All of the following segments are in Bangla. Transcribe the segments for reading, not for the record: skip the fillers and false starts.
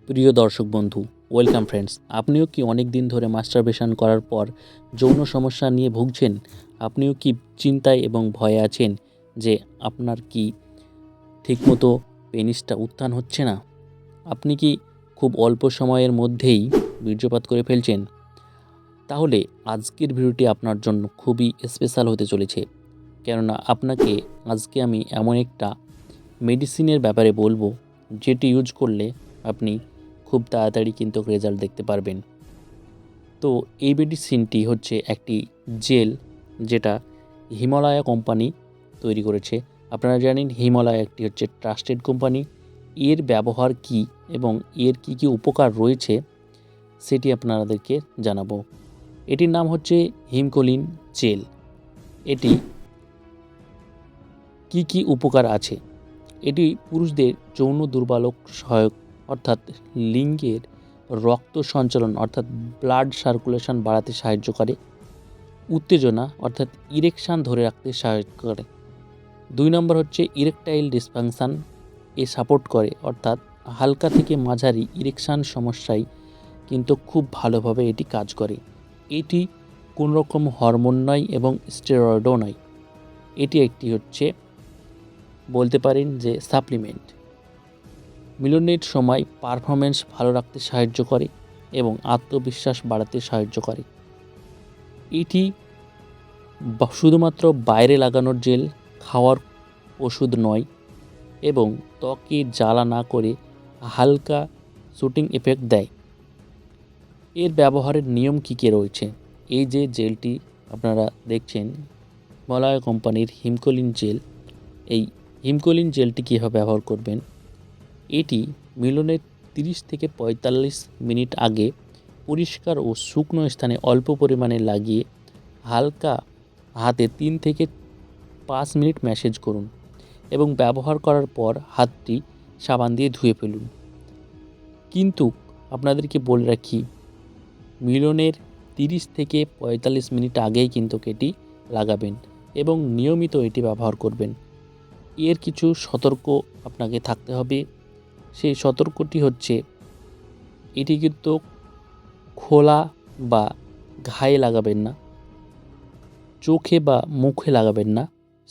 প্রিয় দর্শক বন্ধু, ওয়েলকাম ফ্রেন্ডস। আপনিও কি অনেক দিন ধরে মাস্টারবেশন করার পর যৌন সমস্যা নিয়ে ভুগছেন? আপনিও কি চিন্তায় এবং ভয়ে আছেন যে আপনার কি ঠিকমতো পেনিসটা উত্থান হচ্ছে না? আপনি কি খুব অল্প সময়ের মধ্যেই বীর্যপাত করে ফেলছেন? তাহলে আজকের ভিডিওটি আপনার জন্য খুবই স্পেশাল হতে চলেছে, কেননা আপনাকে আজকে আমি এমন একটা মেডিসিনের ব্যাপারে বলবো যেটি ইউজ করলে আপনি খুব তাড়াতাড়ি কিন্তু রেজাল্ট দেখতে পারবেন। তো এই মেডিসিনটি হচ্ছে একটি জেল, যেটা হিমালয়া কোম্পানি তৈরি করেছে। আপনারা জানেন হিমালয়া একটি হচ্ছে ট্রাস্টেড কোম্পানি। এর ব্যবহার কি এবং এর কি কি উপকার রয়েছে সেটি আপনাদেরকে জানাবো। এটির নাম হচ্ছে হিমকোলিন জেল। এটি কি কি উপকার আছে? এটি পুরুষদের যৌন দুর্বলক সহায়ক, অর্থাৎ লিঙ্গের রক্ত সঞ্চালন অর্থাৎ ব্লাড সার্কুলেশন বাড়াতে সাহায্য করে। উত্তেজনা অর্থাৎ ইরেকশান ধরে রাখতে সাহায্য করে। 2 নম্বর হচ্ছে ইরেকটাইল ডিসফাংশন, এ সাপোর্ট করে, অর্থাৎ হালকা থেকে মাঝারি ইরেকশান সমস্যায় কিন্তু খুব ভালোভাবে এটি কাজ করে। এটি কোনো রকম হরমোন নয় এবং স্টেরয়েডও নয়। এটি একটি হচ্ছে বলতে পারেন যে সাপ্লিমেন্ট। মিলনের সময় পারফরমেন্স ভালো রাখতে সাহায্য করে এবং আত্মবিশ্বাস বাড়াতে সাহায্য করে। এটি শুধুমাত্র বাইরে লাগানোর জেল, খাওয়ার ওষুধ নয় এবং ত্বকে জ্বালা না করে হালকা শুটিং এফেক্ট দেয়। এর ব্যবহারের নিয়ম কী কী রয়েছে? এই যে জেলটি আপনারা দেখছেন হিমালয়া কোম্পানির হিমকোলিন জেল, এই হিমকোলিন জেলটি কীভাবে ব্যবহার করবেন? এটি মিলনের 30 থেকে 45 মিনিট আগে পরিষ্কার ও শুকনো স্থানে অল্প পরিমাণে লাগিয়ে হালকা হাতে 3 থেকে 5 মিনিট ম্যাসেজ করুন এবং ব্যবহার করার পর হাতটি সাবান দিয়ে ধুয়ে ফেলুন। কিন্তু আপনাদেরকে বলে রাখি, মিলনের 30 থেকে 45 মিনিট আগেই কিন্তু এটি লাগাবেন এবং নিয়মিত এটি ব্যবহার করবেন। এর কিছু সতর্ক আপনাকে থাকতে হবে। সেই সতর্কটি হচ্ছে, এটি কিন্তু খোলা বা ঘায়ে লাগাবেন না, চোখে বা মুখে লাগাবেন না।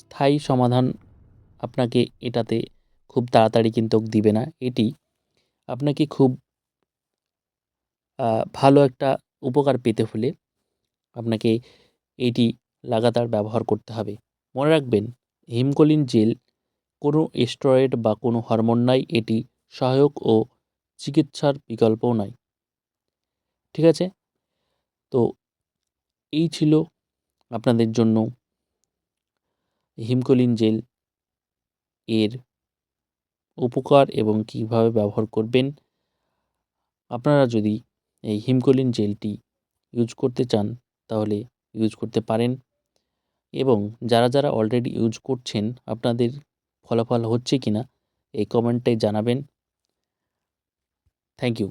স্থায়ী সমাধান আপনাকে এটাতে খুব তাড়াতাড়ি কিন্তু দিবে না। এটি আপনাকে খুব ভালো একটা উপকার পেতে হলে আপনাকে এটি লাগাতার ব্যবহার করতে হবে। মনে রাখবেন, হিমকোলিন জেল কোনো স্টেরয়েড বা কোনো হরমোন নয়। এটি সহায়ক ও চিকিৎসার বিকল্পও নয়। ঠিক আছে? তো এই ছিল আপনাদের জন্য হিমকোলিন জেল এর উপকার এবং কীভাবে ব্যবহার করবেন। আপনারা যদি এই হিমকোলিন জেলটি ইউজ করতে চান তাহলে ইউজ করতে পারেন, এবং যারা যারা অলরেডি ইউজ করছেন আপনাদের ফলাফল হচ্ছে কিনা এই কমেন্টে জানাবেন। Thank you.